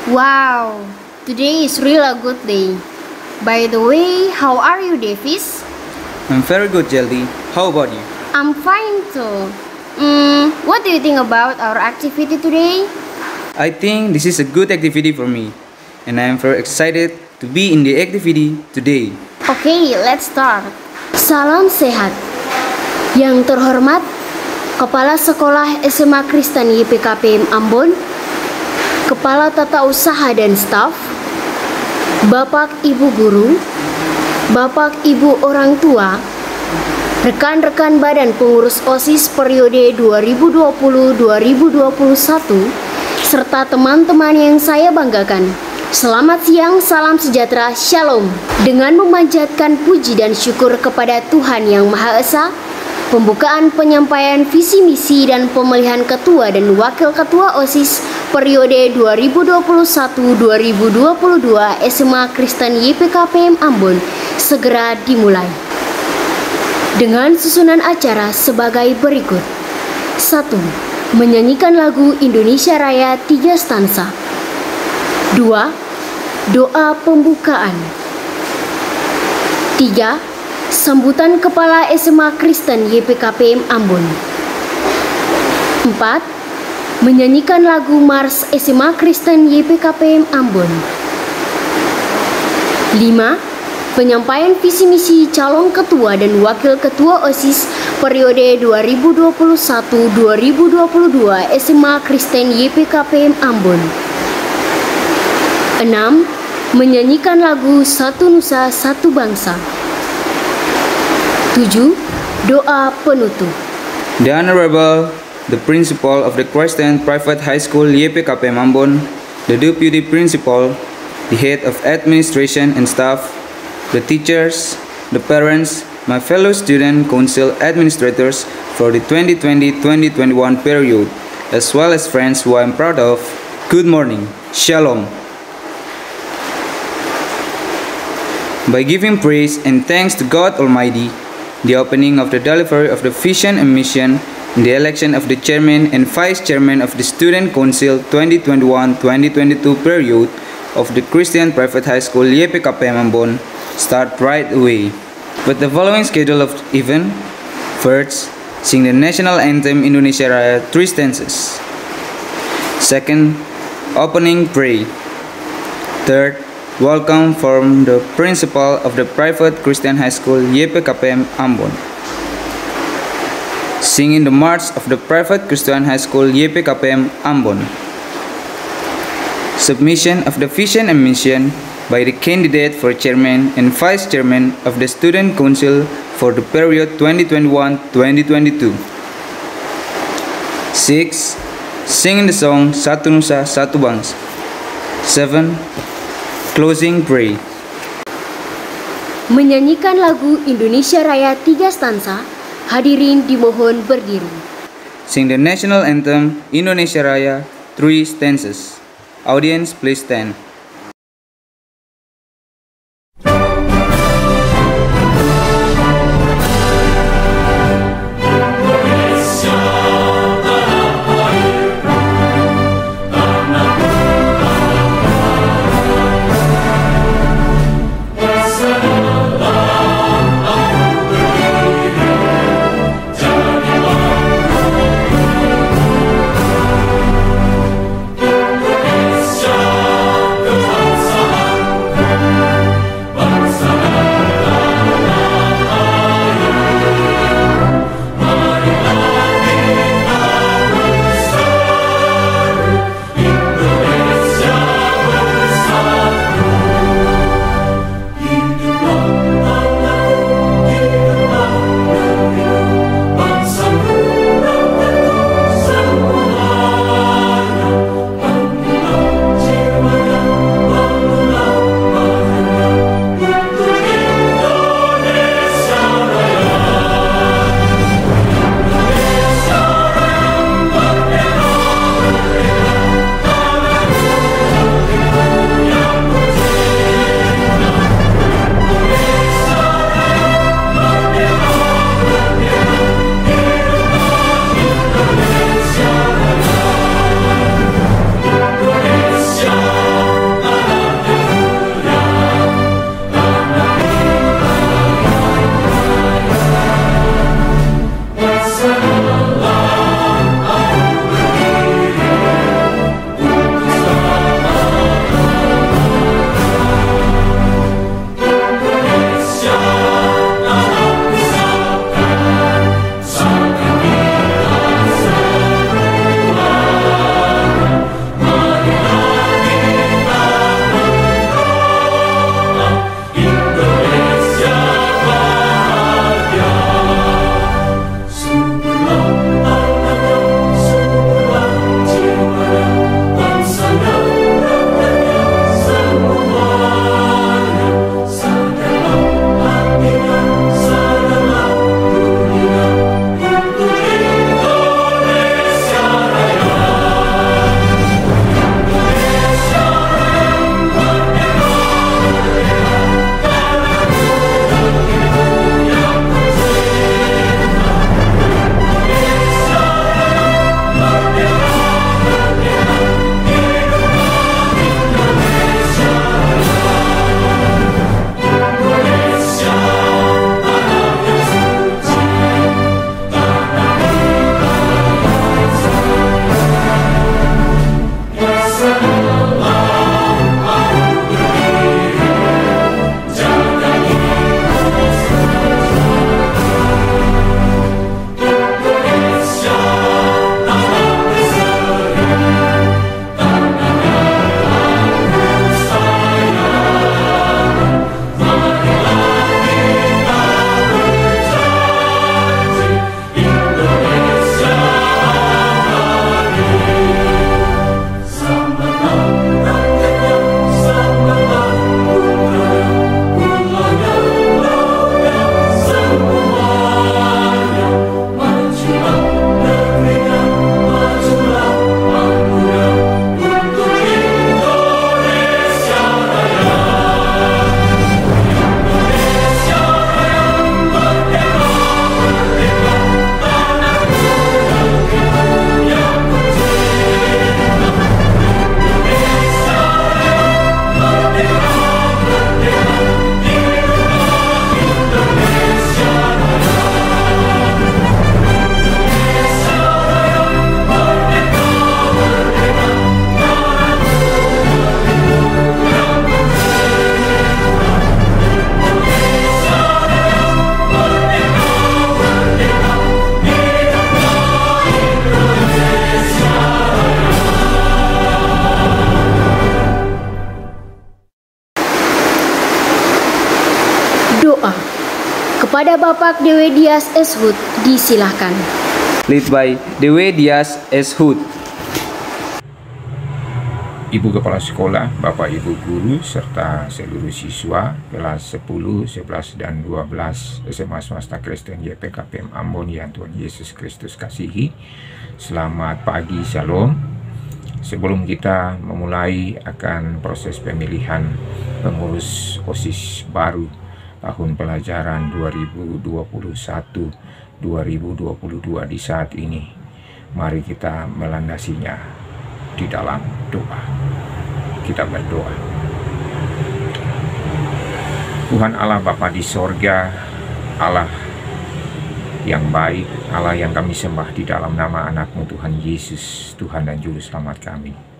Wow, today is really a good day. By the way, how are you, Davis? I'm very good, Jelly. How about you? I'm fine too. What do you think about our activity today? I think this is a good activity for me, and I am very excited to be in the activity today. Okay, let's start. Salam sehat. Yang terhormat, Kepala Sekolah SMA Kristen YPKPM Ambon, Kepala Tata Usaha dan Staf, Bapak Ibu Guru, Bapak Ibu Orang Tua, rekan-rekan Badan Pengurus OSIS periode 2020-2021, serta teman-teman yang saya banggakan. Selamat siang, salam sejahtera, shalom. Dengan memanjatkan puji dan syukur kepada Tuhan Yang Maha Esa, pembukaan penyampaian visi misi dan pemilihan ketua dan wakil ketua OSIS periode 2021-2022 SMA Kristen YPKPM Ambon segera dimulai. Dengan susunan acara sebagai berikut. 1. Menyanyikan lagu Indonesia Raya 3 stansa. 2. Doa pembukaan. 3. Sambutan Kepala SMA Kristen YPKPM Ambon. 4. Menyanyikan lagu Mars SMA Kristen YPKPM Ambon. 5. Penyampaian visi misi calon ketua dan wakil ketua OSIS periode 2021-2022 SMA Kristen YPKPM Ambon. 6. Menyanyikan lagu Satu Nusa Satu Bangsa. 7. Doa penutup. The Honorable, the Principal of the Christian Private High School YPKPM Ambon, the Deputy Principal, the Head of Administration and Staff, the teachers, the parents, my fellow student council administrators for the 2020-2021 period, as well as friends who I am proud of, good morning, shalom. By giving praise and thanks to God Almighty, the opening of the delivery of the vision and mission, and the election of the chairman and vice chairman of the Student Council 2021-2022 period of the Christian Private High School YPKPM Ambon start right away. With the following schedule of event: first, sing the national anthem Indonesia Raya 3 stanzas. Second, opening pray. Third, welcome from the principal of the private Christian high school YPKPM Ambon. Singing the march of the private Christian high school YPKPM Ambon. Submission of the vision and mission by the candidate for chairman and vice chairman of the student council for the period 2021-2022. 6. Singing the song Satu Nusa Satu Bangsa. 7. Closing pray. Menyanyikan lagu Indonesia Raya 3 stansa, hadirin dimohon berdiri. Sing the national anthem Indonesia Raya 3 stanzas. Audience, please stand. Kepada Bapak Dewi Dias Eshut disilahkan. Lead by Dewi Dias Eshut. Ibu Kepala Sekolah, Bapak Ibu Guru, serta seluruh siswa kelas 10, 11, dan 12 SMA Swasta Kristen YPKPM Ambon yang Tuhan Yesus Kristus kasihi. Selamat pagi, Shalom. Sebelum kita memulai akan proses pemilihan pengurus OSIS baru tahun pelajaran 2021-2022 di saat ini, mari kita melandasinya di dalam doa. Kita berdoa. Tuhan Allah Bapa di sorga, Allah yang baik, Allah yang kami sembah di dalam nama anak-Mu Tuhan Yesus, Tuhan dan Juru Selamat kami.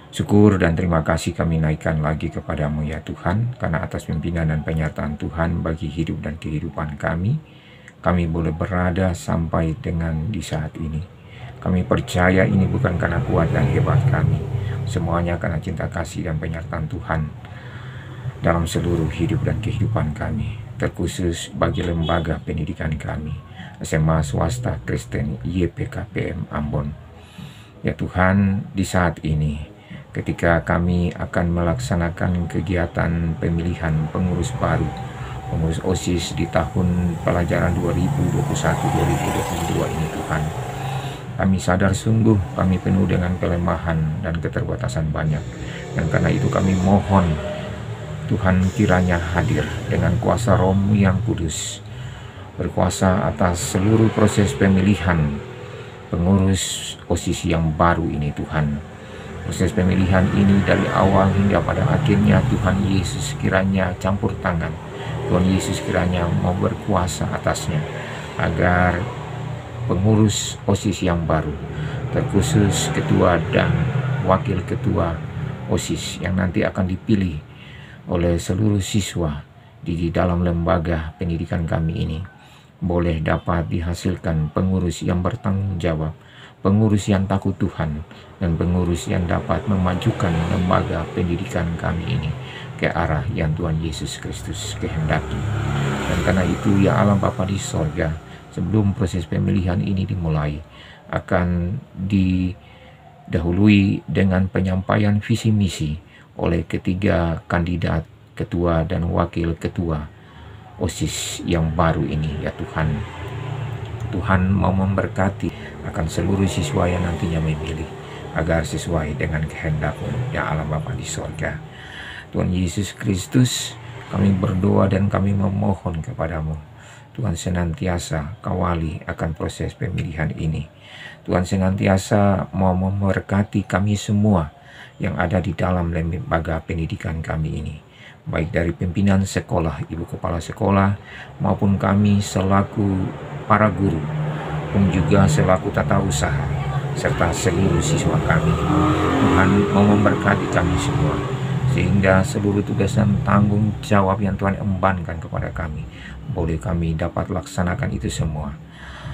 Syukur dan terima kasih kami naikkan lagi kepadamu ya Tuhan, karena atas pimpinan dan penyertaan Tuhan bagi hidup dan kehidupan kami boleh berada sampai dengan di saat ini. Kami percaya ini bukan karena kuat dan hebat kami, semuanya karena cinta kasih dan penyertaan Tuhan dalam seluruh hidup dan kehidupan kami, terkhusus bagi lembaga pendidikan kami, SMA Swasta Kristen YPKPM Ambon. Ya Tuhan, di saat ini, ketika kami akan melaksanakan kegiatan pemilihan pengurus baru, pengurus OSIS di tahun pelajaran 2021-2022 ini Tuhan, kami sadar sungguh kami penuh dengan kelemahan dan keterbatasan banyak. Dan karena itu kami mohon Tuhan kiranya hadir dengan kuasa Roh-Mu yang kudus, berkuasa atas seluruh proses pemilihan pengurus OSIS yang baru ini Tuhan. Proses pemilihan ini dari awal hingga pada akhirnya Tuhan Yesus kiranya campur tangan. Tuhan Yesus kiranya mau berkuasa atasnya, agar pengurus OSIS yang baru, terkhusus ketua dan wakil ketua OSIS yang nanti akan dipilih oleh seluruh siswa di dalam lembaga pendidikan kami ini, boleh dapat dihasilkan pengurus yang bertanggung jawab, pengurus yang takut Tuhan, dan pengurus yang dapat memajukan lembaga pendidikan kami ini ke arah yang Tuhan Yesus Kristus kehendaki. Dan karena itu ya Allah Bapa di sorga, sebelum proses pemilihan ini dimulai, akan didahului dengan penyampaian visi misi oleh ketiga kandidat ketua dan wakil ketua OSIS yang baru ini ya Tuhan. Tuhan mau memberkati akan seluruh siswa yang nantinya memilih, agar sesuai dengan kehendak-Mu ya Allah Bapa di sorga. Tuhan Yesus Kristus, kami berdoa dan kami memohon kepadamu, Tuhan senantiasa kawali akan proses pemilihan ini. Tuhan senantiasa mau memberkati kami semua yang ada di dalam lembaga pendidikan kami ini, baik dari pimpinan sekolah, ibu kepala sekolah, maupun kami selaku para guru, pun juga selaku tata usaha, serta seluruh siswa kami. Tuhan mau memberkati kami semua, sehingga seluruh tugas dan tanggung jawab yang Tuhan embankan kepada kami, boleh kami dapat laksanakan itu semua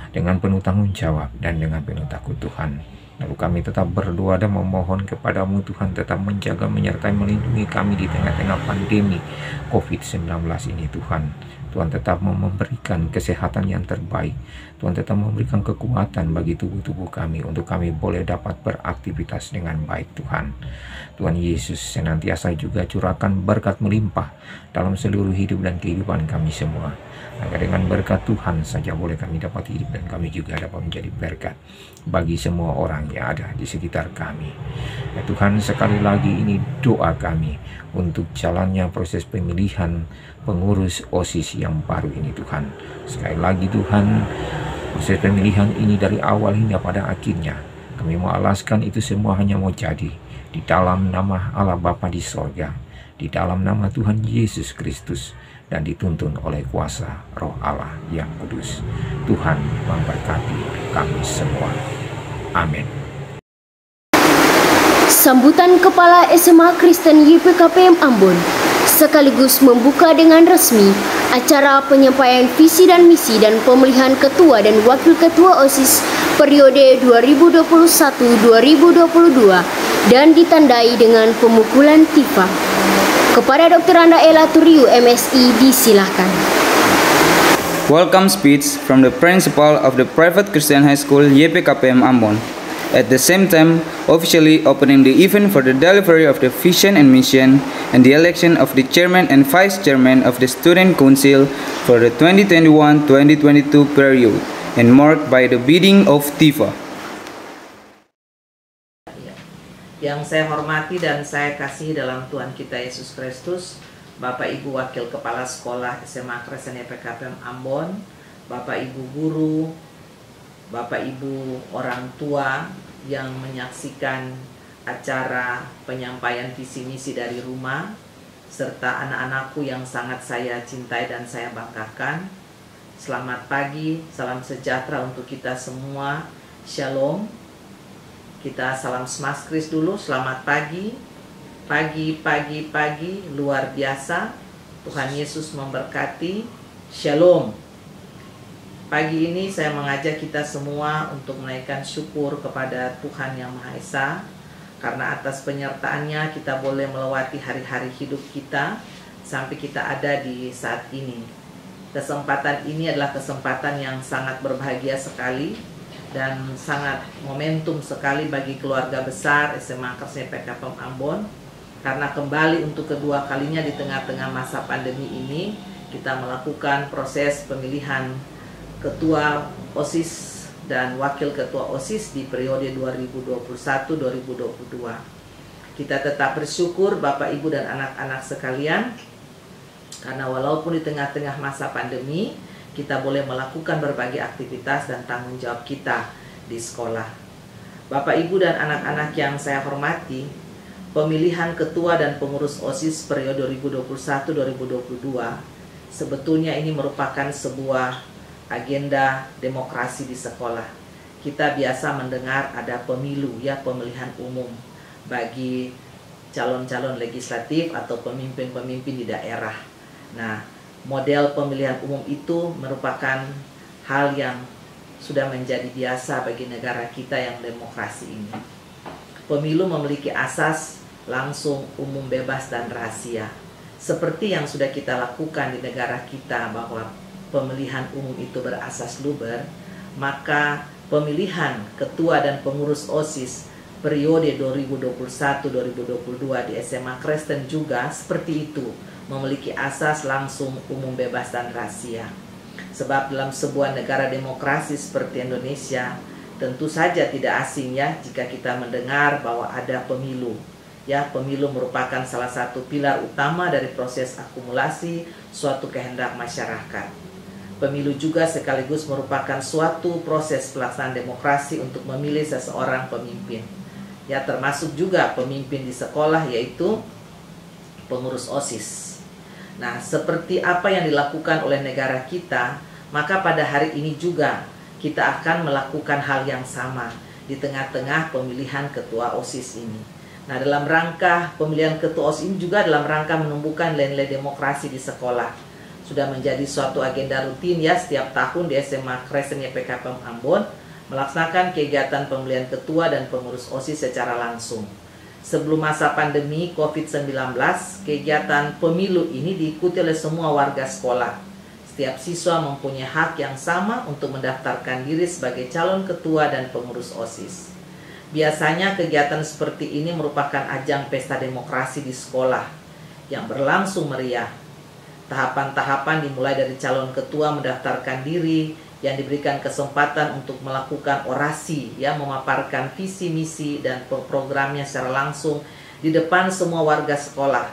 dengan penuh tanggung jawab dan dengan penuh takut Tuhan. Lalu kami tetap berdoa dan memohon kepadamu Tuhan, tetap menjaga, menyertai, melindungi kami di tengah-tengah pandemi COVID-19 ini Tuhan. Tuhan tetap memberikan kesehatan yang terbaik. Tuhan tetap memberikan kekuatan bagi tubuh-tubuh kami untuk kami boleh dapat beraktivitas dengan baik Tuhan. Tuhan Yesus senantiasa juga curahkan berkat melimpah dalam seluruh hidup dan kehidupan kami semua, agar dengan berkat Tuhan saja boleh kami dapat hidup dan kami juga dapat menjadi berkat bagi semua orang yang ada di sekitar kami. Ya Tuhan, sekali lagi ini doa kami untuk jalannya proses pemilihan pengurus OSIS yang baru ini Tuhan. Sekali lagi Tuhan, proses pemilihan ini dari awal hingga pada akhirnya, kami mau alaskan itu semua hanya mau jadi di dalam nama Allah Bapa di sorga, di dalam nama Tuhan Yesus Kristus, dan dituntun oleh kuasa Roh Allah yang kudus. Tuhan memberkati kami semua. Amin. Sambutan Kepala SMA Kristen YPKPM Ambon sekaligus membuka dengan resmi acara penyampaian visi dan misi dan pemilihan ketua dan wakil ketua OSIS periode 2021-2022 dan ditandai dengan pemukulan tifa. Kepada Dr. Anda Ella Turiu MSI disilahkan. Welcome speech from the principal of the private Christian high school YPKPM Ambon. At the same time, officially opening the event for the delivery of the vision and mission and the election of the chairman and vice chairman of the student council for the 2021-2022 period, and marked by the bidding of TIFA. Yang saya hormati dan saya kasihi dalam Tuhan kita Yesus Kristus, Bapak Ibu Wakil Kepala Sekolah SMA Kristen YPKPM Ambon, Bapak Ibu Guru, Bapak Ibu orang tua yang menyaksikan acara penyampaian visi misi dari rumah, serta anak-anakku yang sangat saya cintai dan saya banggakan. Selamat pagi, salam sejahtera untuk kita semua. Shalom. Kita salam smaskris dulu. Selamat pagi. Pagi luar biasa. Tuhan Yesus memberkati. Shalom. Pagi ini saya mengajak kita semua untuk menaikkan syukur kepada Tuhan Yang Maha Esa, karena atas penyertaannya kita boleh melewati hari-hari hidup kita sampai kita ada di saat ini. Kesempatan ini adalah kesempatan yang sangat berbahagia sekali dan sangat momentum sekali bagi keluarga besar SMA Kristen YPKPM Ambon, karena kembali untuk kedua kalinya di tengah-tengah masa pandemi ini kita melakukan proses pemilihan Ketua OSIS dan Wakil Ketua OSIS di periode 2021-2022. Kita tetap bersyukur Bapak, Ibu, dan anak-anak sekalian, karena walaupun di tengah-tengah masa pandemi, kita boleh melakukan berbagai aktivitas dan tanggung jawab kita di sekolah. Bapak, Ibu, dan anak-anak yang saya hormati, pemilihan Ketua dan Pengurus OSIS periode 2021-2022, sebetulnya ini merupakan sebuah agenda demokrasi di sekolah. Kita biasa mendengar ada pemilu, ya, pemilihan umum bagi calon-calon legislatif atau pemimpin-pemimpin di daerah. Nah, model pemilihan umum itu merupakan hal yang sudah menjadi biasa bagi negara kita yang demokrasi ini. Pemilu memiliki asas langsung, umum, bebas, dan rahasia. Seperti yang sudah kita lakukan di negara kita, bahwa pemilihan umum itu berasas luber, maka pemilihan ketua dan pengurus OSIS periode 2021-2022 di SMA Kristen juga seperti itu, memiliki asas langsung, umum, bebas, dan rahasia. Sebab dalam sebuah negara demokrasi seperti Indonesia, tentu saja tidak asing, ya, jika kita mendengar bahwa ada pemilu. Ya, pemilu merupakan salah satu pilar utama dari proses akumulasi suatu kehendak masyarakat. Pemilu juga sekaligus merupakan suatu proses pelaksanaan demokrasi untuk memilih seseorang pemimpin. Ya, termasuk juga pemimpin di sekolah, yaitu pengurus OSIS. Nah, seperti apa yang dilakukan oleh negara kita, maka pada hari ini juga kita akan melakukan hal yang sama di tengah-tengah pemilihan ketua OSIS ini. Nah, dalam rangka pemilihan ketua OSIS ini juga dalam rangka menumbuhkan nilai demokrasi di sekolah. Sudah menjadi suatu agenda rutin, ya, setiap tahun di SMA Kristen YPKPM Ambon melaksanakan kegiatan pemilihan ketua dan pengurus OSIS secara langsung. Sebelum masa pandemi COVID-19, kegiatan pemilu ini diikuti oleh semua warga sekolah. Setiap siswa mempunyai hak yang sama untuk mendaftarkan diri sebagai calon ketua dan pengurus OSIS. Biasanya kegiatan seperti ini merupakan ajang pesta demokrasi di sekolah yang berlangsung meriah. Tahapan-tahapan dimulai dari calon ketua mendaftarkan diri, yang diberikan kesempatan untuk melakukan orasi, ya, memaparkan visi misi dan programnya secara langsung di depan semua warga sekolah.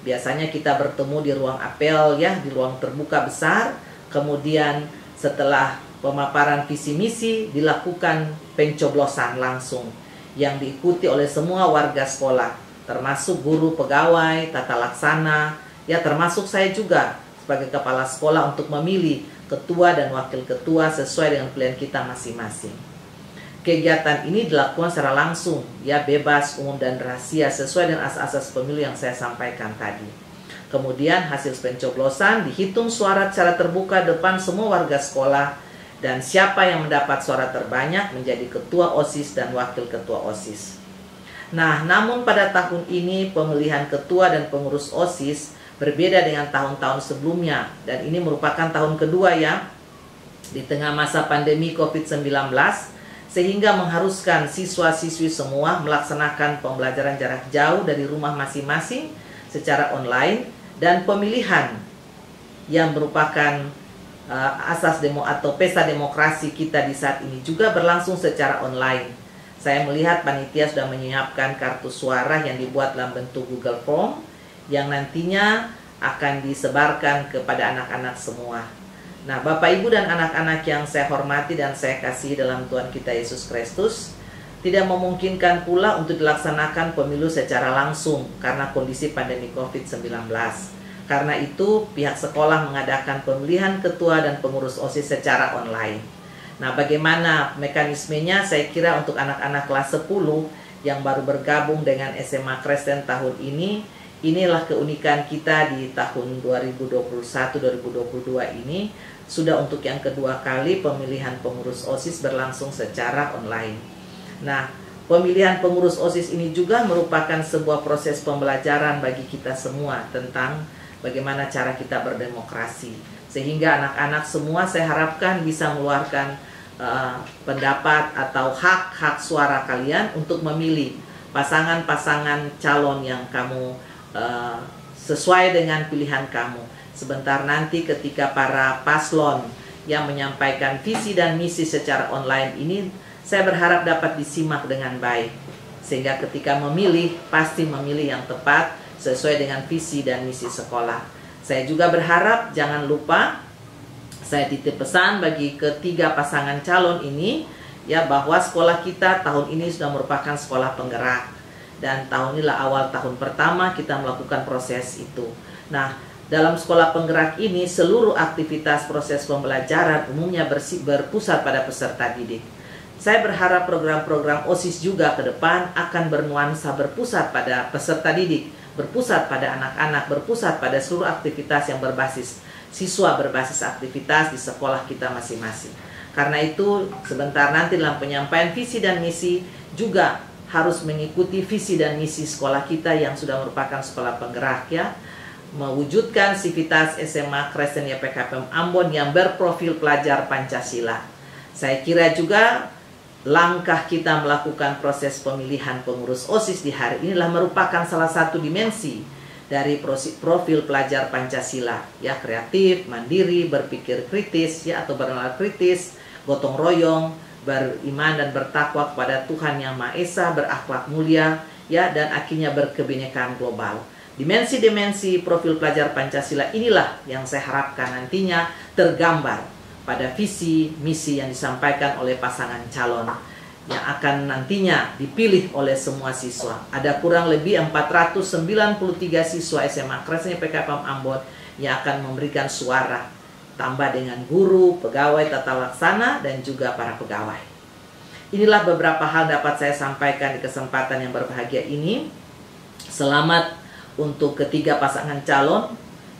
Biasanya kita bertemu di ruang apel, ya, di ruang terbuka besar. Kemudian setelah pemaparan visi misi dilakukan pencoblosan langsung yang diikuti oleh semua warga sekolah, termasuk guru, pegawai, tata laksana, ya, termasuk saya juga sebagai kepala sekolah untuk memilih ketua dan wakil ketua sesuai dengan pilihan kita masing-masing. Kegiatan ini dilakukan secara langsung, ya, bebas, umum, dan rahasia sesuai dengan asas-asas pemilu yang saya sampaikan tadi. Kemudian hasil pencoblosan dihitung suara secara terbuka depan semua warga sekolah, dan siapa yang mendapat suara terbanyak menjadi ketua OSIS dan wakil ketua OSIS. Nah, namun pada tahun ini pemilihan ketua dan pengurus OSIS berbeda dengan tahun-tahun sebelumnya, dan ini merupakan tahun kedua, ya, di tengah masa pandemi COVID-19, sehingga mengharuskan siswa-siswi semua melaksanakan pembelajaran jarak jauh dari rumah masing-masing secara online, dan pemilihan yang merupakan asas atau pesta demokrasi kita di saat ini juga berlangsung secara online. Saya melihat panitia sudah menyiapkan kartu suara yang dibuat dalam bentuk Google Form yang nantinya akan disebarkan kepada anak-anak semua. Nah, Bapak, Ibu, dan anak-anak yang saya hormati dan saya kasihi dalam Tuhan kita Yesus Kristus, tidak memungkinkan pula untuk dilaksanakan pemilu secara langsung karena kondisi pandemi COVID-19. Karena itu, pihak sekolah mengadakan pemilihan ketua dan pengurus OSIS secara online. Nah, bagaimana mekanismenya? Saya kira untuk anak-anak kelas 10 yang baru bergabung dengan SMA Kristen tahun ini, inilah keunikan kita di tahun 2021-2022 ini. Sudah untuk yang kedua kali pemilihan pengurus OSIS berlangsung secara online. Nah, pemilihan pengurus OSIS ini juga merupakan sebuah proses pembelajaran bagi kita semua tentang bagaimana cara kita berdemokrasi. Sehingga anak-anak semua saya harapkan bisa mengeluarkan pendapat atau hak suara kalian untuk memilih pasangan-pasangan calon yang kamu sesuai dengan pilihan kamu. Sebentar nanti ketika para paslon yang menyampaikan visi dan misi secara online ini, saya berharap dapat disimak dengan baik. Sehingga ketika memilih, pasti memilih yang tepat sesuai dengan visi dan misi sekolah. Saya juga berharap, jangan lupa, saya titip pesan bagi ketiga pasangan calon ini, ya, bahwa sekolah kita tahun ini sudah merupakan sekolah penggerak. Dan tahun inilah awal tahun pertama kita melakukan proses itu. Nah, dalam sekolah penggerak ini, seluruh aktivitas proses pembelajaran umumnya berpusat pada peserta didik. Saya berharap program-program OSIS juga ke depan akan bernuansa berpusat pada peserta didik, berpusat pada anak-anak, berpusat pada seluruh aktivitas yang berbasis siswa, berbasis aktivitas di sekolah kita masing-masing. Karena itu, sebentar nanti dalam penyampaian visi dan misi juga harus mengikuti visi dan misi sekolah kita yang sudah merupakan sekolah penggerak, ya, mewujudkan sivitas SMA Kristen YPKPM Ambon yang berprofil pelajar Pancasila. Saya kira juga langkah kita melakukan proses pemilihan pengurus OSIS di hari inilah merupakan salah satu dimensi dari profil pelajar Pancasila, ya, kreatif, mandiri, berpikir kritis, ya, atau bernalar kritis, gotong royong, beriman dan bertakwa kepada Tuhan Yang Maha Esa, berakhlak mulia, ya, dan akhirnya berkebinekaan global. Dimensi-dimensi profil pelajar Pancasila inilah yang saya harapkan nantinya tergambar pada visi misi yang disampaikan oleh pasangan calon yang akan nantinya dipilih oleh semua siswa. Ada kurang lebih 493 siswa SMA Kristen YPKPM Ambon yang akan memberikan suara, tambah dengan guru, pegawai tata laksana, dan juga para pegawai. Inilah beberapa hal dapat saya sampaikan di kesempatan yang berbahagia ini. Selamat untuk ketiga pasangan calon,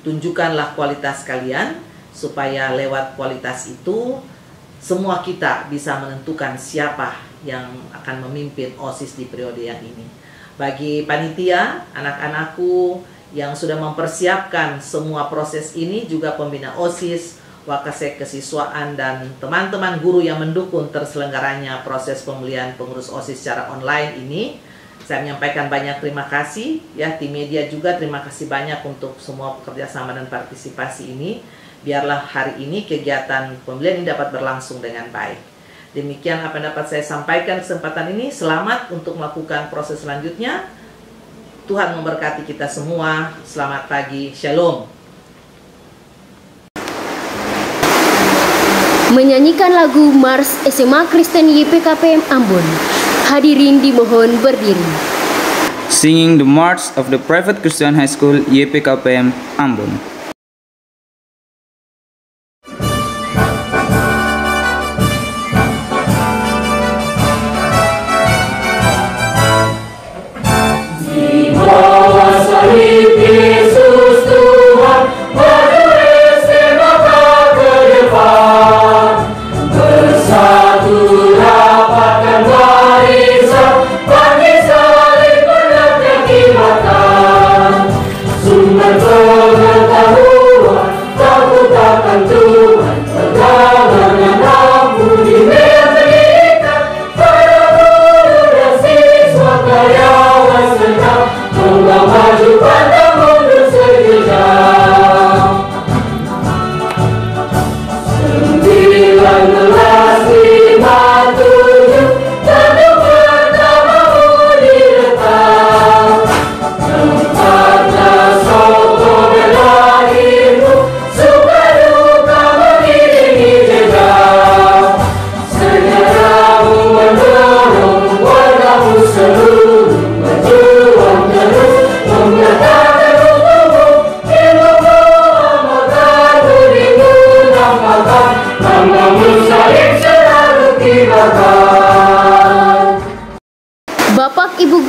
tunjukkanlah kualitas kalian, supaya lewat kualitas itu semua kita bisa menentukan siapa yang akan memimpin OSIS di periode yang ini. Bagi panitia, anak-anakku yang sudah mempersiapkan semua proses ini, juga pembina OSIS, Wakasek Kesiswaan, dan teman-teman guru yang mendukung terselenggaranya proses pemilihan pengurus OSIS secara online ini, saya menyampaikan banyak terima kasih, ya. Tim media juga terima kasih banyak untuk semua kerjasama dan partisipasi ini. Biarlah hari ini kegiatan pemilihan ini dapat berlangsung dengan baik. Demikian apa yang dapat saya sampaikan kesempatan ini. Selamat untuk melakukan proses selanjutnya. Tuhan memberkati kita semua. Selamat pagi. Shalom. Menyanyikan lagu Mars SMA Kristen YPKPM Ambon. Hadirin dimohon berdiri. Singing the March of the Private Christian High School YPKPM Ambon. Tuhan, Tuhan,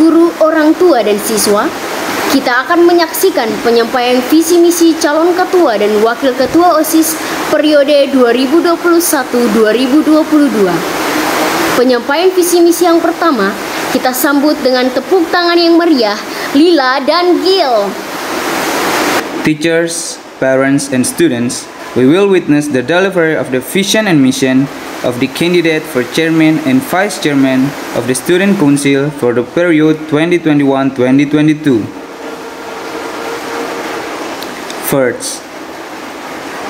guru, orang tua, dan siswa, kita akan menyaksikan penyampaian visi misi calon ketua dan wakil ketua OSIS periode 2021-2022. Penyampaian visi misi yang pertama, kita sambut dengan tepuk tangan yang meriah, Lila dan Gil. Teachers, parents, and students, we will witness the delivery of the vision and mission of the candidate for chairman and vice chairman of the Student Council for the period 2021-2022. First,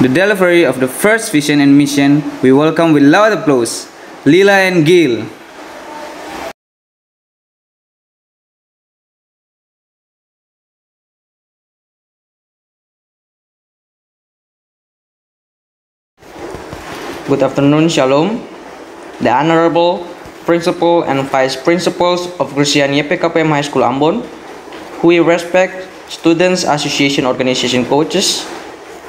the delivery of the first vision and mission, we welcome with loud applause Lila and Gil. Good afternoon, Shalom. The Honorable Principal and Vice Principals of Christian YPKPM High School Ambon, who we respect Students Association Organization coaches,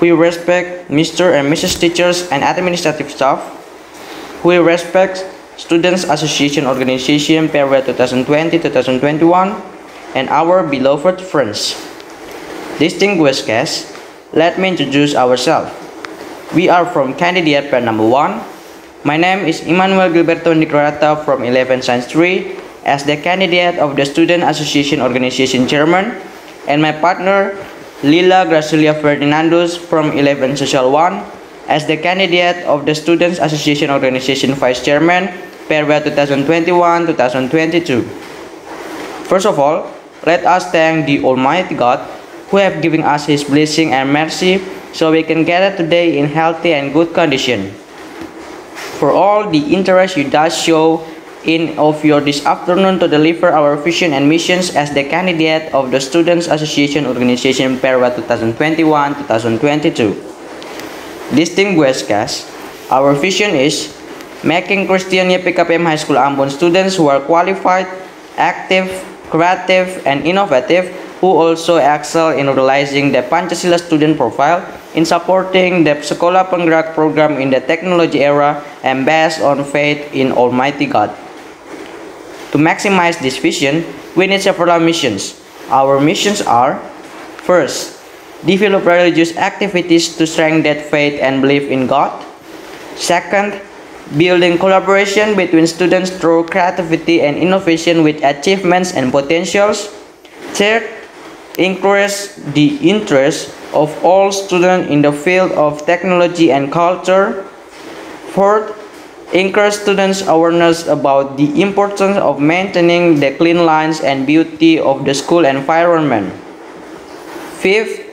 who we respect Mr. and Mrs. Teachers and administrative staff, who we respect Students Association Organization period 2020-2021, and our beloved friends. Distinguished guests, let me introduce ourselves. We are from candidate pair number 1. My name is Emmanuel Gilberto Nicolata from 11 Science 3 as the candidate of the Student Association Organization Chairman, and my partner Lila Gracilia Ferdinandus from 11 Social 1 as the candidate of the Students Association Organization Vice Chairman period 2021-2022. First of all, let us thank the Almighty God who have given us His blessing and mercy so we can gather today in healthy and good condition. For all the interest you thus show in of your this afternoon to deliver our vision and missions as the candidate of the Students Association Organization period 2021-2022. Distinguished guests, our vision is making Christian YPKPM High School Ambon students who are qualified, active, creative, and innovative, who also excel in realizing the Pancasila student profile, in supporting the Sekolah Penggerak program in the technology era, and based on faith in Almighty God. To maximize this vision, we need several missions. Our missions are: first, develop religious activities to strengthen faith and belief in God. Second, building collaboration between students through creativity and innovation with achievements and potentials. Third, encourage the interest of all students in the field of technology and culture. Fourth, encourage students' awareness about the importance of maintaining the clean lines and beauty of the school environment. Fifth,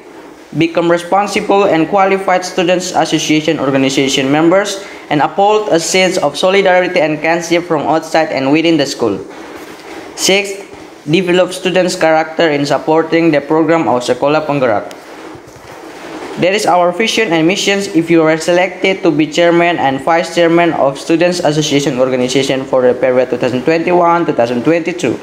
become responsible and qualified Students Association Organization members and uphold a sense of solidarity and kinship from outside and within the school. Sixth, develop students' character in supporting the program of Sekolah Penggerak. That is our vision and missions if you are selected to be chairman and vice chairman of Students Association Organization for the period 2021-2022.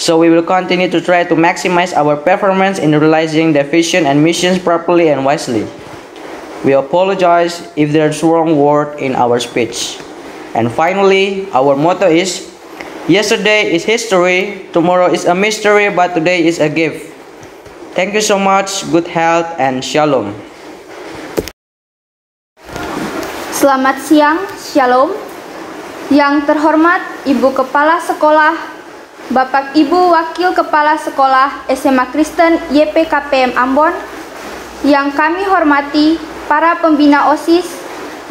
So we will continue to try to maximize our performance in realizing the vision and missions properly and wisely. We apologize if there's wrong word in our speech. And finally, our motto is, yesterday is history, tomorrow is a mystery, but today is a gift. Thank you so much, good health, and shalom. Selamat siang, shalom. Yang terhormat Ibu Kepala Sekolah, Bapak Ibu Wakil Kepala Sekolah SMA Kristen YPKPM Ambon, yang kami hormati para pembina OSIS,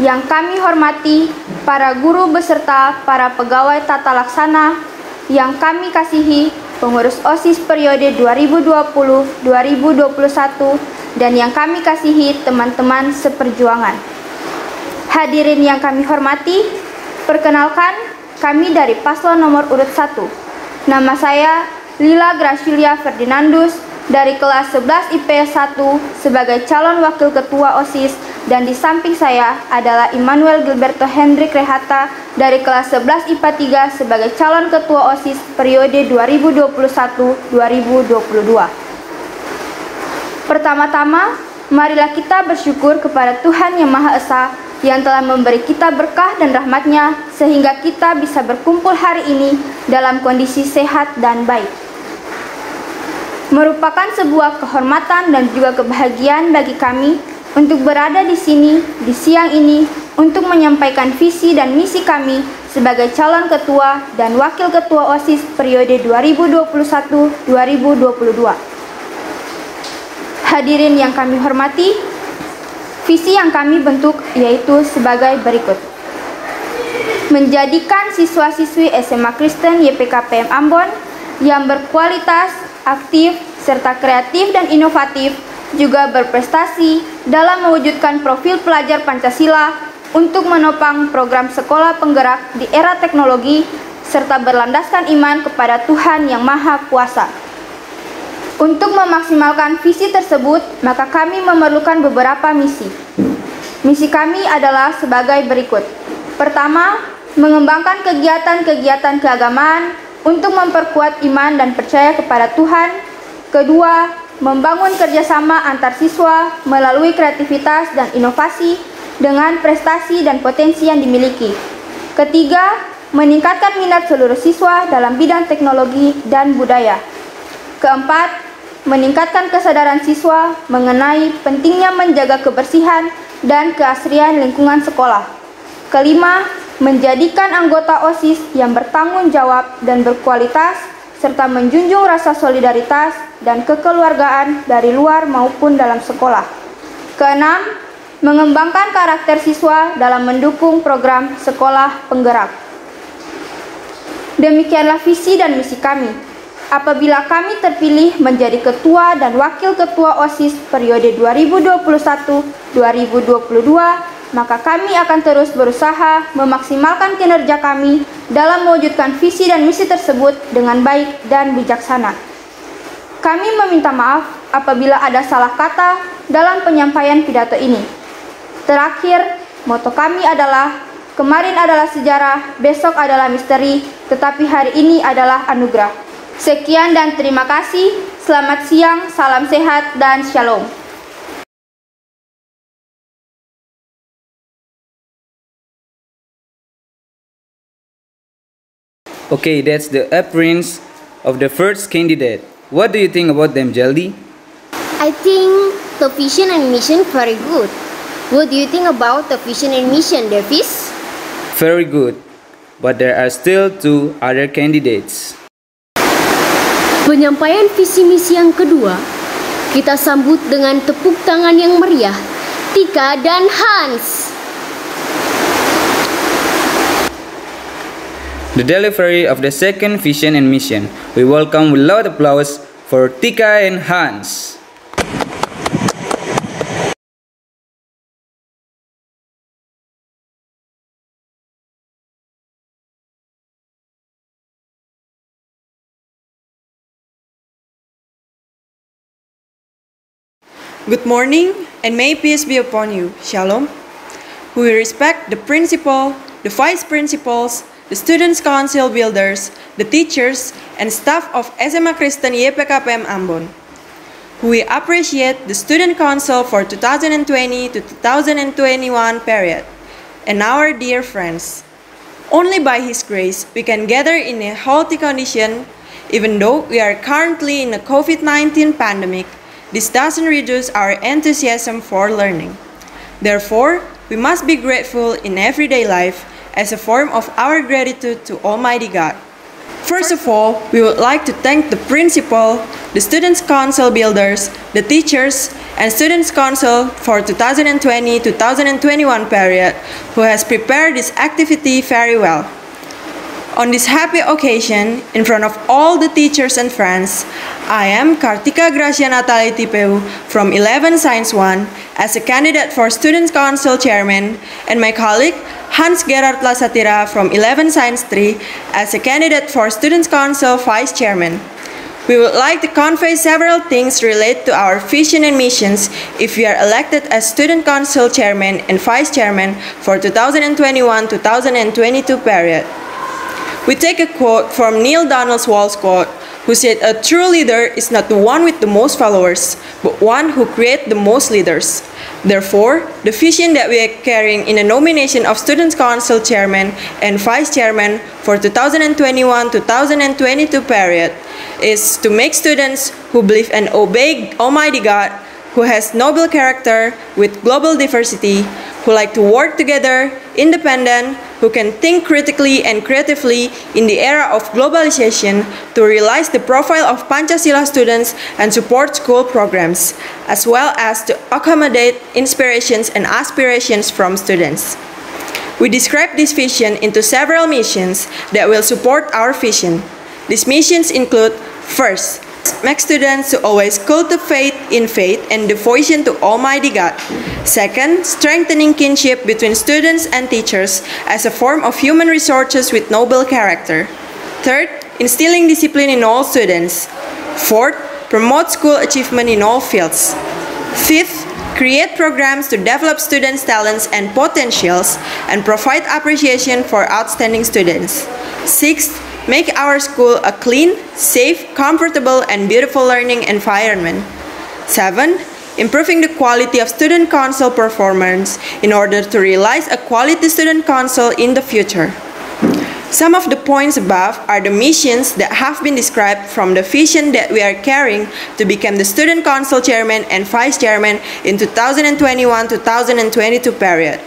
yang kami hormati para guru beserta para pegawai tata laksana, yang kami kasihi pengurus OSIS periode 2020-2021, dan yang kami kasihi teman-teman seperjuangan. Hadirin yang kami hormati, perkenalkan kami dari paslon nomor urut 1. Nama saya Lila Gracilia Ferdinandus dari kelas 11 IP 1 sebagai calon wakil ketua OSIS, dan di samping saya adalah Emmanuel Gilberto Hendrik Rehata dari kelas 11 IPA 3 sebagai calon ketua OSIS periode 2021-2022. Pertama-tama, marilah kita bersyukur kepada Tuhan Yang Maha Esa yang telah memberi kita berkah dan rahmat-Nya sehingga kita bisa berkumpul hari ini dalam kondisi sehat dan baik. Merupakan sebuah kehormatan dan juga kebahagiaan bagi kami untuk berada di sini di siang ini untuk menyampaikan visi dan misi kami sebagai calon ketua dan wakil ketua OSIS periode 2021-2022. Hadirin yang kami hormati, visi yang kami bentuk yaitu sebagai berikut. Menjadikan siswa-siswi SMA Kristen YPKPM Ambon yang berkualitas, aktif, serta kreatif dan inovatif, juga berprestasi dalam mewujudkan profil pelajar Pancasila untuk menopang program sekolah penggerak di era teknologi, serta berlandaskan iman kepada Tuhan Yang Maha Kuasa. Untuk memaksimalkan visi tersebut, maka kami memerlukan beberapa misi. Misi kami adalah sebagai berikut. Pertama, mengembangkan kegiatan-kegiatan keagamaan untuk memperkuat iman dan percaya kepada Tuhan. Kedua, membangun kerjasama antar siswa melalui kreativitas dan inovasi dengan prestasi dan potensi yang dimiliki. Ketiga, meningkatkan minat seluruh siswa dalam bidang teknologi dan budaya. Keempat, meningkatkan kesadaran siswa mengenai pentingnya menjaga kebersihan dan keasrian lingkungan sekolah. Kelima, menjadikan anggota OSIS yang bertanggung jawab dan berkualitas, serta menjunjung rasa solidaritas dan kekeluargaan dari luar maupun dalam sekolah. Keenam, mengembangkan karakter siswa dalam mendukung program sekolah penggerak. Demikianlah visi dan misi kami. Apabila kami terpilih menjadi ketua dan wakil ketua OSIS periode 2021-2022, maka kami akan terus berusaha memaksimalkan kinerja kami dalam mewujudkan visi dan misi tersebut dengan baik dan bijaksana. Kami meminta maaf apabila ada salah kata dalam penyampaian pidato ini. Terakhir, moto kami adalah, kemarin adalah sejarah, besok adalah misteri, tetapi hari ini adalah anugerah. Sekian dan terima kasih. Selamat siang, salam sehat, dan shalom. Okay, that's the appearance of the first candidate. What do you think about them, Jaldi? I think the vision and mission very good. What do you think about the vision and mission, Davis? Very good, but there are still two other candidates. Penyampaian visi misi yang kedua, kita sambut dengan tepuk tangan yang meriah, Tika dan Hans. The delivery of the second vision and mission. We welcome with loud applause for Tika and Hans. Good morning, and may peace be upon you. Shalom. We respect the principal, the vice principals, the students' council builders, the teachers, and staff of SMA Kristen YPKPM Ambon. We appreciate the student council for 2020 to 2021 period, and our dear friends. Only by His grace we can gather in a healthy condition, even though we are currently in a COVID-19 pandemic. This doesn't reduce our enthusiasm for learning. Therefore, we must be grateful in everyday life as a form of our gratitude to Almighty God. First of all, we would like to thank the principal, the students' council builders, the teachers, and students' council for 2020-2021 period who has prepared this activity very well. On this happy occasion, in front of all the teachers and friends, I am Kartika Gracia Natali Tipeu from 11 Science 1 as a candidate for Students' Council Chairman, and my colleague Hans Gerard Lasatira from 11 Science 3 as a candidate for Students' Council Vice Chairman. We would like to convey several things related to our vision and missions if we are elected as Student Council Chairman and Vice Chairman for 2021-2022 period. We take a quote from Neil Donald Walsh's quote, who said a true leader is not the one with the most followers, but one who creates the most leaders. Therefore, the vision that we are carrying in the nomination of Students' Council Chairman and Vice Chairman for 2021-2022 period is to make students who believe and obey Almighty God, who has noble character with global diversity, who like to work together, independent, who can think critically and creatively in the era of globalization to realize the profile of Pancasila students and support school programs, as well as to accommodate inspirations and aspirations from students. We describe this vision into several missions that will support our vision. These missions include, first, make students to always cultivate in faith and devotion to Almighty God. Second, strengthening kinship between students and teachers as a form of human resources with noble character. Third, instilling discipline in all students. Fourth, promote school achievement in all fields. Fifth, create programs to develop students' talents and potentials and provide appreciation for outstanding students. Sixth, make our school a clean, safe, comfortable, and beautiful learning environment. 7. Improving the quality of student council performance in order to realize a quality student council in the future. Some of the points above are the missions that have been described from the vision that we are carrying to become the Student Council Chairman and Vice Chairman in 2021-2022 period.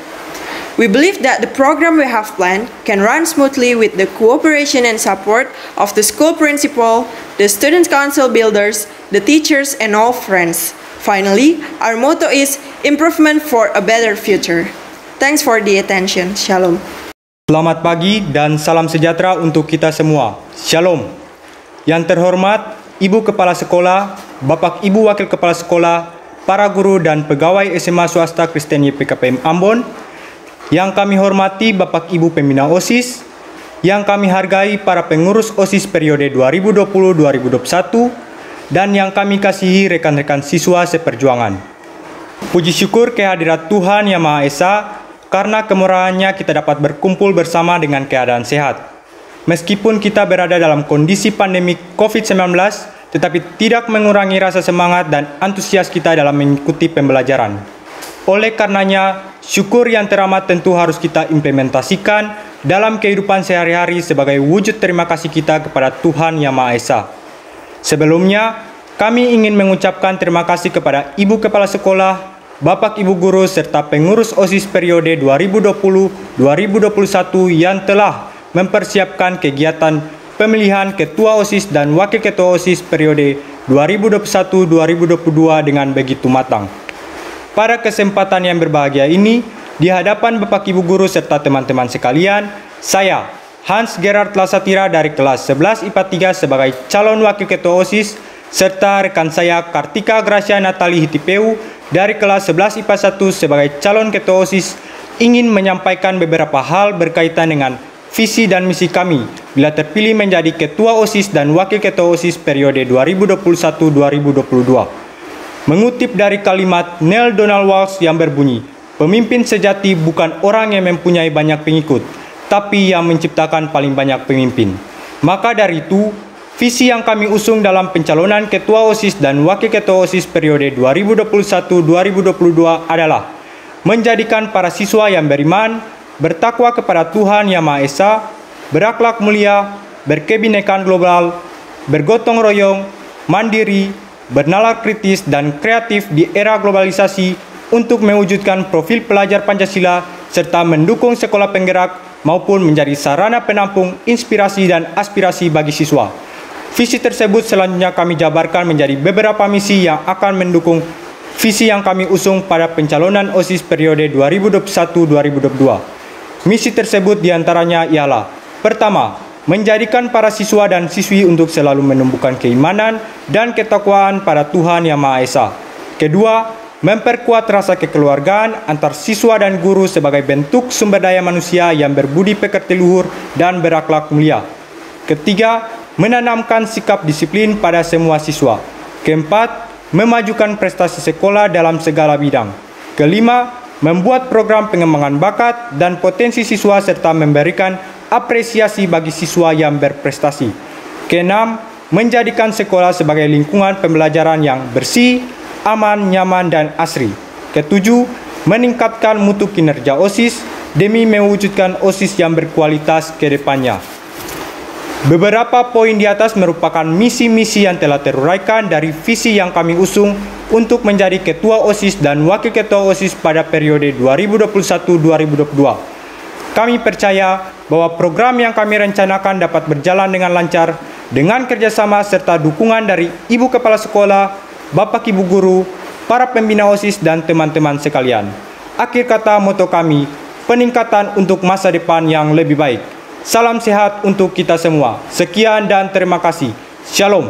We believe that the program we have planned can run smoothly with the cooperation and support of the school principal, the students' council builders, the teachers, and all friends. Finally, our motto is improvement for a better future. Thanks for the attention. Shalom. Selamat pagi dan salam sejahtera untuk kita semua. Shalom. Yang terhormat, Ibu Kepala Sekolah, Bapak Ibu Wakil Kepala Sekolah, para guru dan pegawai SMA swasta Kristen YPKPM Ambon, yang kami hormati Bapak Ibu Pembina OSIS, yang kami hargai para pengurus OSIS periode 2020-2021, dan yang kami kasihi rekan-rekan siswa seperjuangan. Puji syukur kehadirat Tuhan Yang Maha Esa, karena kemurahannya kita dapat berkumpul bersama dengan keadaan sehat. Meskipun kita berada dalam kondisi pandemi COVID-19, tetapi tidak mengurangi rasa semangat dan antusias kita dalam mengikuti pembelajaran. Oleh karenanya, syukur yang teramat tentu harus kita implementasikan dalam kehidupan sehari-hari sebagai wujud terima kasih kita kepada Tuhan Yang Maha Esa. Sebelumnya, kami ingin mengucapkan terima kasih kepada Ibu Kepala Sekolah, Bapak Ibu Guru, serta pengurus OSIS periode 2020-2021 yang telah mempersiapkan kegiatan pemilihan Ketua OSIS dan Wakil Ketua OSIS periode 2021-2022 dengan begitu matang. Pada kesempatan yang berbahagia ini, di hadapan Bapak Ibu Guru serta teman-teman sekalian, saya, Hans Gerard Lasatira dari kelas 11 IPA 3 sebagai calon Wakil Ketua OSIS, serta rekan saya Kartika Gracia Natali Hitipeu dari kelas 11 IPA 1 sebagai calon Ketua OSIS, ingin menyampaikan beberapa hal berkaitan dengan visi dan misi kami bila terpilih menjadi Ketua OSIS dan Wakil Ketua OSIS periode 2021-2022. Mengutip dari kalimat Neil Donald Walsh yang berbunyi, pemimpin sejati bukan orang yang mempunyai banyak pengikut, tapi yang menciptakan paling banyak pemimpin. Maka dari itu, visi yang kami usung dalam pencalonan Ketua OSIS dan Wakil Ketua OSIS periode 2021-2022 adalah menjadikan para siswa yang beriman, bertakwa kepada Tuhan Yang Maha Esa, berakhlak mulia, berkebinekaan global, bergotong royong, mandiri, bernalar kritis dan kreatif di era globalisasi untuk mewujudkan profil pelajar Pancasila serta mendukung sekolah penggerak maupun menjadi sarana penampung inspirasi dan aspirasi bagi siswa. Visi tersebut selanjutnya kami jabarkan menjadi beberapa misi yang akan mendukung visi yang kami usung pada pencalonan OSIS periode 2021-2022. Misi tersebut diantaranya ialah: pertama, menjadikan para siswa dan siswi untuk selalu menumbuhkan keimanan dan ketakwaan pada Tuhan Yang Maha Esa. Kedua, memperkuat rasa kekeluargaan antar siswa dan guru sebagai bentuk sumber daya manusia yang berbudi pekerti luhur dan berakhlak mulia. Ketiga, menanamkan sikap disiplin pada semua siswa. Keempat, memajukan prestasi sekolah dalam segala bidang. Kelima, membuat program pengembangan bakat dan potensi siswa serta memberikan apresiasi bagi siswa yang berprestasi. Keenam, menjadikan sekolah sebagai lingkungan pembelajaran yang bersih, aman, nyaman, dan asri. Ketujuh, meningkatkan mutu kinerja OSIS demi mewujudkan OSIS yang berkualitas ke depannya. Beberapa poin di atas merupakan misi-misi yang telah teruraikan dari visi yang kami usung untuk menjadi Ketua OSIS dan Wakil Ketua OSIS pada periode 2021-2022. Kami percaya bahwa program yang kami rencanakan dapat berjalan dengan lancar dengan kerjasama serta dukungan dari Ibu Kepala Sekolah, Bapak Ibu Guru, para pembina OSIS, dan teman-teman sekalian. Akhir kata moto kami, peningkatan untuk masa depan yang lebih baik. Salam sehat untuk kita semua. Sekian dan terima kasih. Shalom.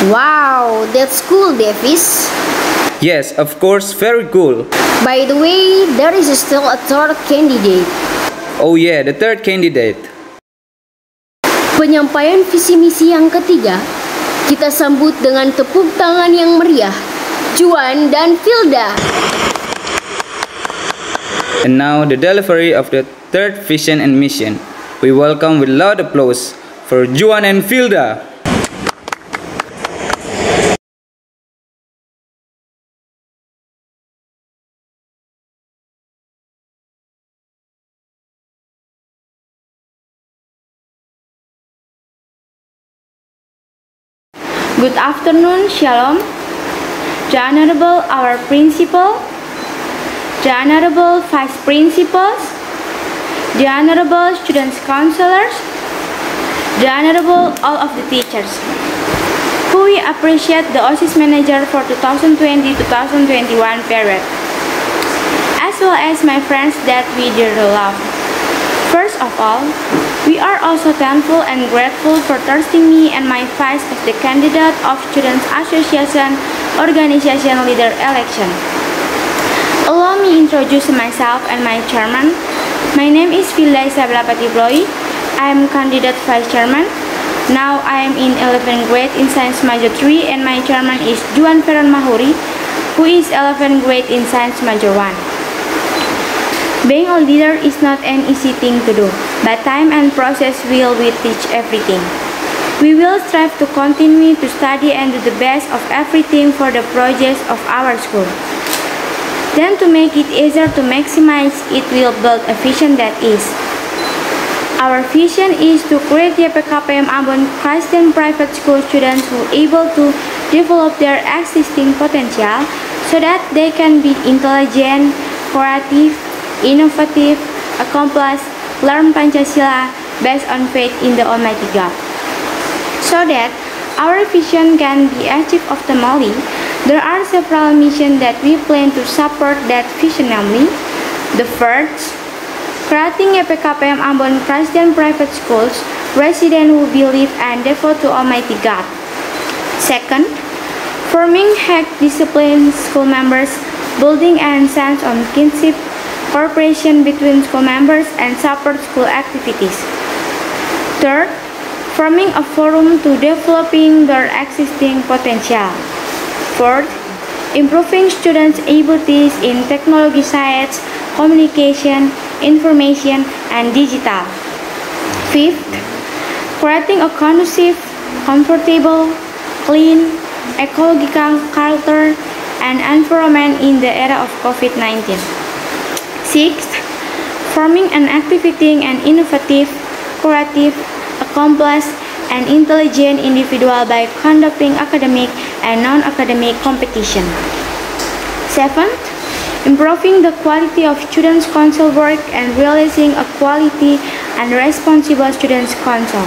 Wow, that's cool, Davis. Yes, of course, very cool. By the way, there is still a third candidate. Oh yeah, the third candidate. Penyampaian visi misi yang ketiga, kita sambut dengan tepuk tangan yang meriah, Juan dan Filda. And now the delivery of the third vision and mission. We welcome with loud applause for Juan and Filda. Good afternoon, Shalom. The Honorable our Principal, the Honorable Vice Principals, the Honorable Students Counselors, the Honorable all of the teachers, who we appreciate the OSIS Manager for 2020-2021 period, as well as my friends that we dearly love. First of all, we are also thankful and grateful for trusting me and my vice as the candidate of Students Association Organization Leader election. Allow me introduce myself and my chairman. My name is Filda Isabella Patibloy. I am candidate vice chairman. Now I am in 11th grade in Science Major 3 and my chairman is Juan Ferran Mahuri, who is 11th grade in Science Major 1. Being a leader is not an easy thing to do, but time and process will teach everything. We will strive to continue to study and do the best of everything for the projects of our school. Then to make it easier to maximize, it will build a vision that is. Our vision is to create YPKPM Ambon Christian private school students who are able to develop their existing potential so that they can be intelligent, creative, innovative, accomplished, learn Pancasila based on faith in the Almighty God. So that our vision can be achieved optimally, there are several missions that we plan to support that vision, namely, the first, creating YPKPM Ambon Christian private schools, residents who believe and devote to Almighty God. Second, forming hack disciplined school members, building and sense on kinship, cooperation between school members and support school activities. Third, forming a forum to developing their existing potential. Fourth, improving students' abilities in technology science, communication, information, and digital. Fifth, creating a conducive, comfortable, clean, ecological culture and environment in the era of COVID-19. Sixth, forming an activating and innovative, creative, accomplished, and intelligent individual by conducting academic and non-academic competition. Seventh, improving the quality of students' council work and realizing a quality and responsible students' council.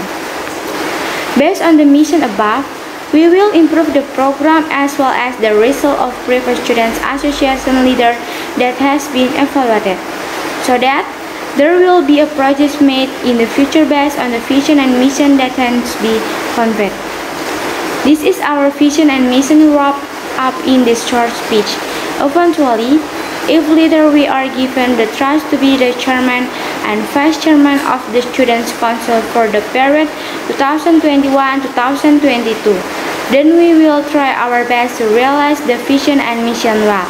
Based on the mission above, we will improve the program as well as the result of previous Students Association leader that has been evaluated, so that there will be a project made in the future based on the vision and mission that can be conveyed. This is our vision and mission wrapped up in this short speech. Eventually, if later we are given the trust to be the chairman and vice chairman of the Students' Council for the period 2021-2022, then we will try our best to realize the vision and mission well.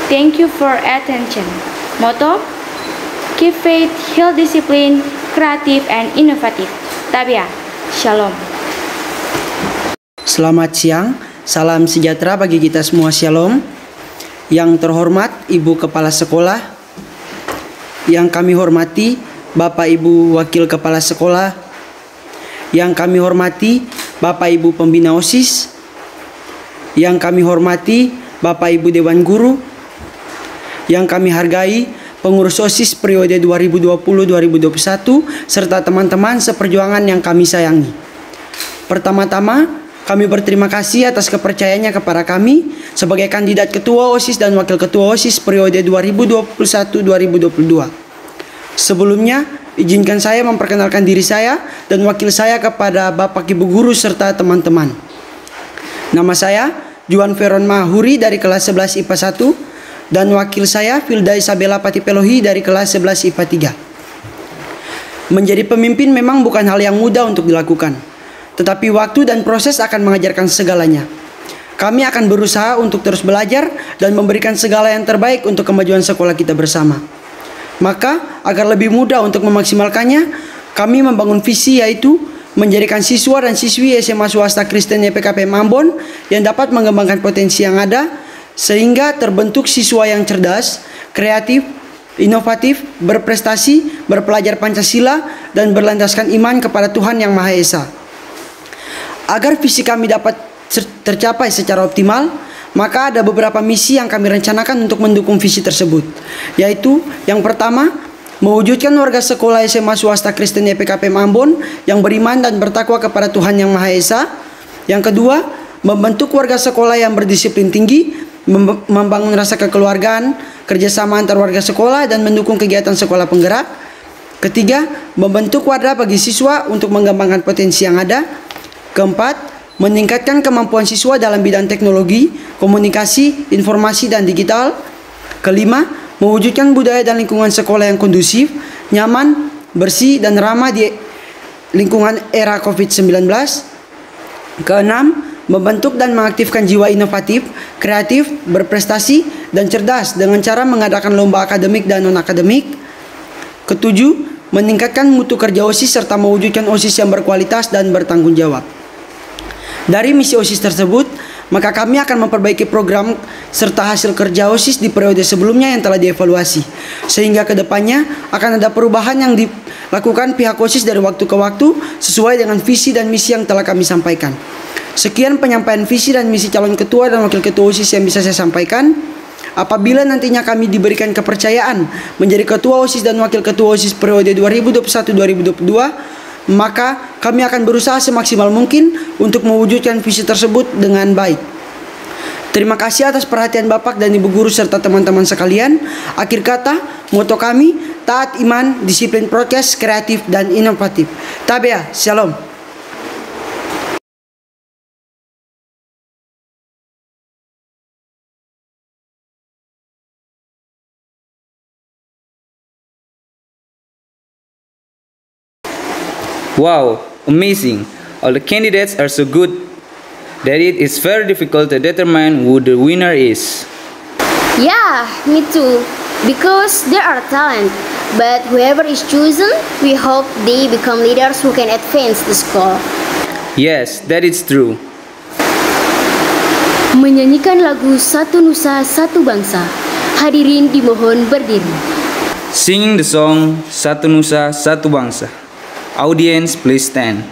Thank you for attention. Motto: keep faith, heal discipline, kreatif, and inovatif. Tabia, Shalom. Selamat siang, salam sejahtera bagi kita semua, Shalom. Yang terhormat Ibu Kepala Sekolah, yang kami hormati Bapak Ibu Wakil Kepala Sekolah, yang kami hormati Bapak Ibu Pembina OSIS, yang kami hormati Bapak Ibu Dewan Guru, yang kami hargai pengurus OSIS periode 2020-2021 serta teman-teman seperjuangan yang kami sayangi. Pertama-tama, kami berterima kasih atas kepercayaannya kepada kami sebagai kandidat Ketua OSIS dan Wakil Ketua OSIS periode 2021-2022. Sebelumnya, izinkan saya memperkenalkan diri saya dan wakil saya kepada Bapak Ibu Guru serta teman-teman. Nama saya Juan Veron Mahuri dari kelas 11 IPA 1 dan wakil saya Filda Isabella Patipelohi dari kelas 11 IPA 3. Menjadi pemimpin memang bukan hal yang mudah untuk dilakukan, tetapi waktu dan proses akan mengajarkan segalanya. Kami akan berusaha untuk terus belajar dan memberikan segala yang terbaik untuk kemajuan sekolah kita bersama. Maka, agar lebih mudah untuk memaksimalkannya, kami membangun visi, yaitu menjadikan siswa dan siswi SMA swasta Kristen YPKPM Ambon yang dapat mengembangkan potensi yang ada, sehingga terbentuk siswa yang cerdas, kreatif, inovatif, berprestasi, berpelajar Pancasila, dan berlandaskan iman kepada Tuhan Yang Maha Esa. Agar visi kami dapat tercapai secara optimal, maka ada beberapa misi yang kami rencanakan untuk mendukung visi tersebut, yaitu yang pertama, mewujudkan warga sekolah SMA swasta Kristen YPKPM Ambon yang beriman dan bertakwa kepada Tuhan Yang Maha Esa. Yang kedua, membentuk warga sekolah yang berdisiplin tinggi, membangun rasa kekeluargaan, kerjasama antar warga sekolah, dan mendukung kegiatan sekolah penggerak. Ketiga, membentuk wadah bagi siswa untuk mengembangkan potensi yang ada. Keempat, meningkatkan kemampuan siswa dalam bidang teknologi, komunikasi, informasi, dan digital. Kelima, mewujudkan budaya dan lingkungan sekolah yang kondusif, nyaman, bersih, dan ramah di lingkungan era COVID-19. Keenam, membentuk dan mengaktifkan jiwa inovatif, kreatif, berprestasi, dan cerdas dengan cara mengadakan lomba akademik dan non-akademik. Ketujuh, meningkatkan mutu kerja OSIS serta mewujudkan OSIS yang berkualitas dan bertanggung jawab. Dari misi OSIS tersebut, maka kami akan memperbaiki program serta hasil kerja OSIS di periode sebelumnya yang telah dievaluasi, sehingga kedepannya akan ada perubahan yang dilakukan pihak OSIS dari waktu ke waktu sesuai dengan visi dan misi yang telah kami sampaikan. Sekian penyampaian visi dan misi calon ketua dan wakil ketua OSIS yang bisa saya sampaikan. Apabila nantinya kami diberikan kepercayaan menjadi ketua OSIS dan wakil ketua OSIS periode 2021-2022, maka kami akan berusaha semaksimal mungkin untuk mewujudkan visi tersebut dengan baik. Terima kasih atas perhatian Bapak dan Ibu Guru serta teman-teman sekalian. Akhir kata, moto kami, taat iman, disiplin prokes, kreatif, dan inovatif. Tabea, Shalom. Wow, amazing. All the candidates are so good that it is very difficult to determine who the winner is. Yeah, me too. Because they are talent. But whoever is chosen, we hope they become leaders who can advance the school. Yes, that is true. Menyanyikan lagu Satu Nusa Satu Bangsa. Hadirin dimohon berdiri. Singing the song Satu Nusa Satu Bangsa. Audience, please stand.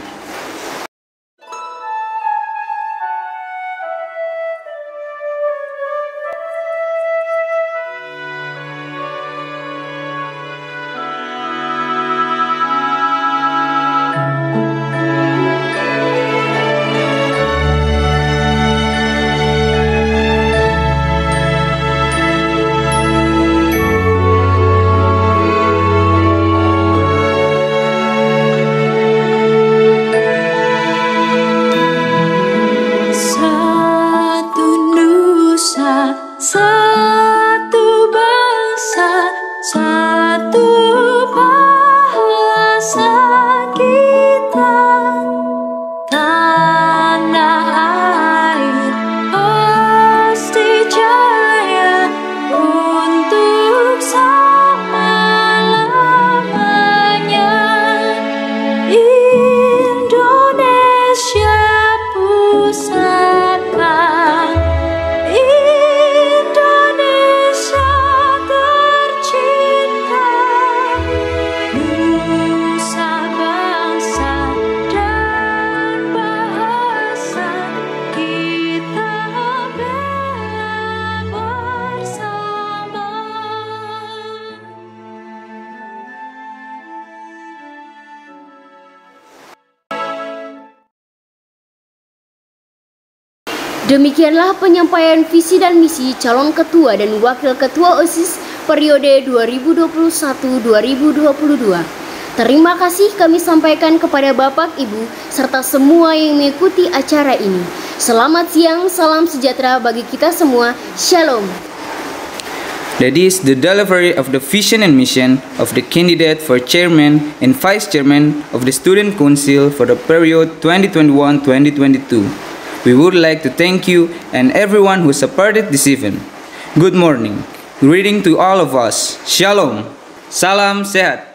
Demikianlah penyampaian visi dan misi calon ketua dan wakil ketua OSIS periode 2021-2022. Terima kasih kami sampaikan kepada Bapak, Ibu, serta semua yang mengikuti acara ini. Selamat siang, salam sejahtera bagi kita semua. Shalom. That is the delivery of the vision and mission of the candidate for chairman and vice chairman of the Student Council for the period 2021-2022. We would like to thank you and everyone who supported this event. Good morning. Greeting to all of us. Shalom. Salam sehat.